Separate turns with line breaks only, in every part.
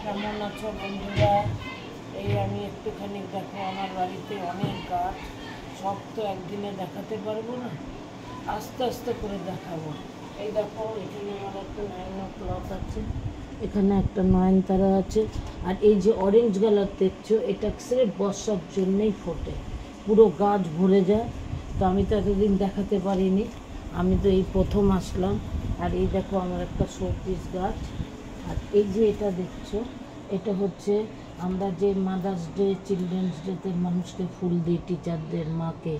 কেমন আছো বন্ধুরা? এই আমি একটুখানি দেখো, আমার বাড়িতে অনেক গাছ, সব তো একদিনে দেখাতে পারবো না, আস্তে আস্তে করে দেখাবো। এই দেখো, এখানে আমার একটা 9 o'clock আছে, এখানে একটা নয়নতারা আছে, আর এই যে অরেঞ্জ কালার দেখছো, এটা সির্ফ বর্ষার জন্যেই ফোটে, পুরো গাছ ভরে যায়। তো আমি তো এতদিন দেখাতে পারিনি, আমি তো এই প্রথম আসলাম। আর এই দেখো আমার একটা শোপিস গাছ। আর এই যে এটা দেখছো, এটা হচ্ছে আমরা যে মাদার্স ডে, চিলড্রেন্স ডেতে মানুষকে ফুল দিই, টিচারদের, মাকে,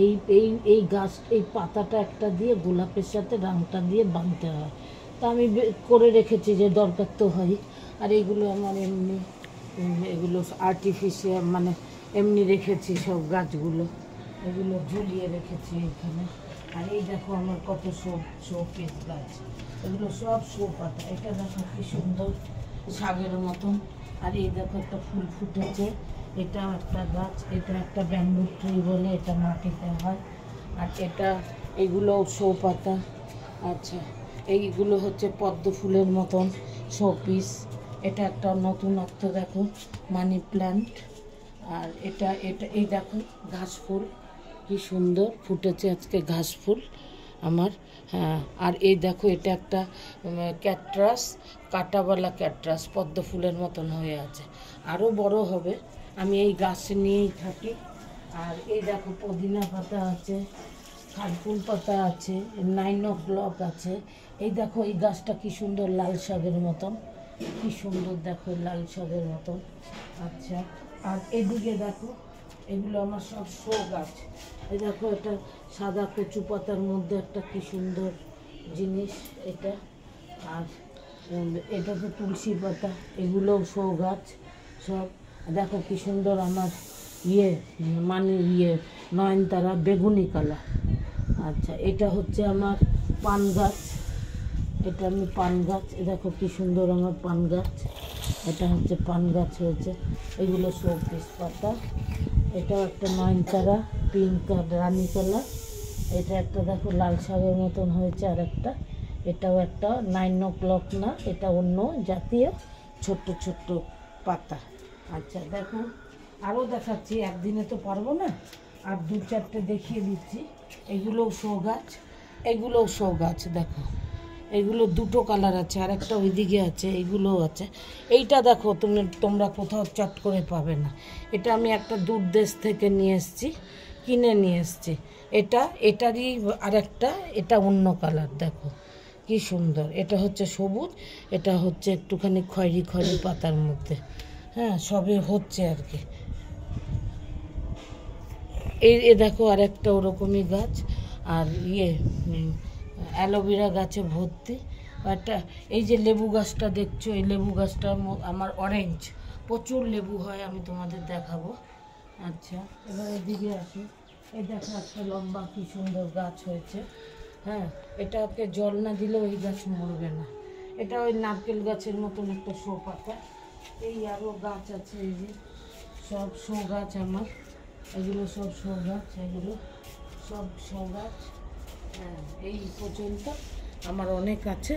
এই এই এই গাছ, এই পাতাটা একটা দিয়ে গোলাপের সাথে রাংটা দিয়ে বাঁধতে হয়। তা আমি করে রেখেছি, যে দরকার তো হয়। আর এইগুলো আমার এমনি, এগুলো আর্টিফিশিয়াল, মানে এমনি রেখেছি সব গাছগুলো, এগুলো ঝুলিয়ে রেখেছি এখানে। আর এই দেখো আমার কত শো পিস গাছ, এগুলো সব শো পাতা। এটা দেখো কি সুন্দর শাকের মতন। আর এই দেখো একটা ফুল ফুটেছে, এটাও একটা গাছ, এটা একটা ব্যাম্বু ট্রি বলে, এটা মাটিতে হয়। আর এটা, এগুলো শো পাতা। আচ্ছা, এইগুলো হচ্ছে পদ্ম ফুলের মতন শো পিস। এটা একটা নতুনত্ব দেখো, মানি প্ল্যান্ট। আর এটা এটা এই দেখো ঘাস ফুল, কি সুন্দর ফুটেছে আজকে ঘাস ফুল আমার। হ্যাঁ, আর এই দেখো এটা একটা ক্যাটরাস, কাঁটাওয়ালা ক্যাটরাস, পদ্ম ফুলের মতন হয়ে আছে, আরও বড় হবে। আমি এই গাছ নিয়েই থাকি। আর এই দেখো পুদিনা পাতা আছে, খারফুল পাতা আছে, 9 o'clock আছে। এই দেখো এই গাছটা কি সুন্দর লাল শাকের মতন, কি সুন্দর দেখো লাল শাকের মতন। আচ্ছা, আর এদিকে দেখো, এগুলো আমার সব শো গাছ। এই দেখো এটা সাদা কচু পাতার মধ্যে একটা কি সুন্দর জিনিস এটা। আর এটা তো তুলসী পাতা, এগুলোও শো গাছ সব। দেখো কি সুন্দর আমার নয়নতারা বেগুনি কালার। আচ্ছা, এটা হচ্ছে আমার পান গাছ, এটা আমি পান গাছ, দেখো কি সুন্দর আমার পান গাছ, এটা হচ্ছে পান গাছ হয়েছে। এগুলো শো পিস পাতা। এটাও একটা নয়নতারা, পিঙ্ক আর রানি কালার। এটা একটা দেখো লাল শাকের মতন হয়েছে। আর একটা, এটাও একটা 9 o'clock না, এটা অন্য জাতীয় ছোট্ট ছোট্ট পাতা। আচ্ছা দেখো, আরও দেখাচ্ছি, একদিনে তো পারবো না, আর 2-4টে দেখিয়ে দিচ্ছি। এগুলোও শো গাছ, এগুলোও শো গাছ দেখো, এগুলো দুটো কালার আছে, আর একটা ওইদিকে আছে, এইগুলোও আছে। এইটা দেখো, তোমরা কোথাও চট করে পাবে না, এটা আমি একটা দূর দেশ থেকে নিয়ে এসেছি, কিনে নিয়ে এসেছি। এটারই আর একটা, এটা অন্য কালার, দেখো কি সুন্দর। এটা হচ্ছে সবুজ, এটা হচ্ছে একটুখানি খয়েরি খয়েরি পাতার মধ্যে। হ্যাঁ, সবে হচ্ছে আর কি। এ দেখো আর একটা ওরকমই গাছ। আর অ্যালোভেরা গাছে ভর্তি। একটা এই যে লেবু গাছটা দেখছো, এই লেবু গাছটা আমার অরেঞ্জ, প্রচুর লেবু হয়, আমি তোমাদের দেখাবো। আচ্ছা, এবার এদিকে আসি। এই দেখো একটা লম্বা কি সুন্দর গাছ হয়েছে। হ্যাঁ, এটাকে জল না দিলেও এই গাছ মরবে না। এটা ওই নারকেল গাছের মতন একটা শো পাতা। এই আরও গাছ আছে, এই যে সব শো গাছ আমার, এগুলো সব শো গাছ, এগুলো সব শো গাছ। হ্যাঁ, এই পর্যন্ত আমার অনেক আছে।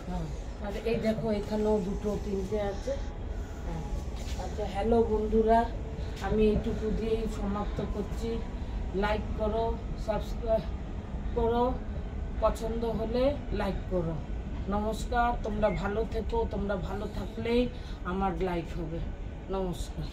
হ্যাঁ, আর এই দেখো এখানেও 2-3টে আছে। হ্যাঁ, আচ্ছা হ্যালো বন্ধুরা, আমি এইটুকু দিয়েই সমাপ্ত করছি। লাইক করো, সাবস্ক্রাইব করো, পছন্দ হলে লাইক করো। নমস্কার, তোমরা ভালো থেকো, তোমরা ভালো থাকলেই আমার লাইক হবে। নমস্কার।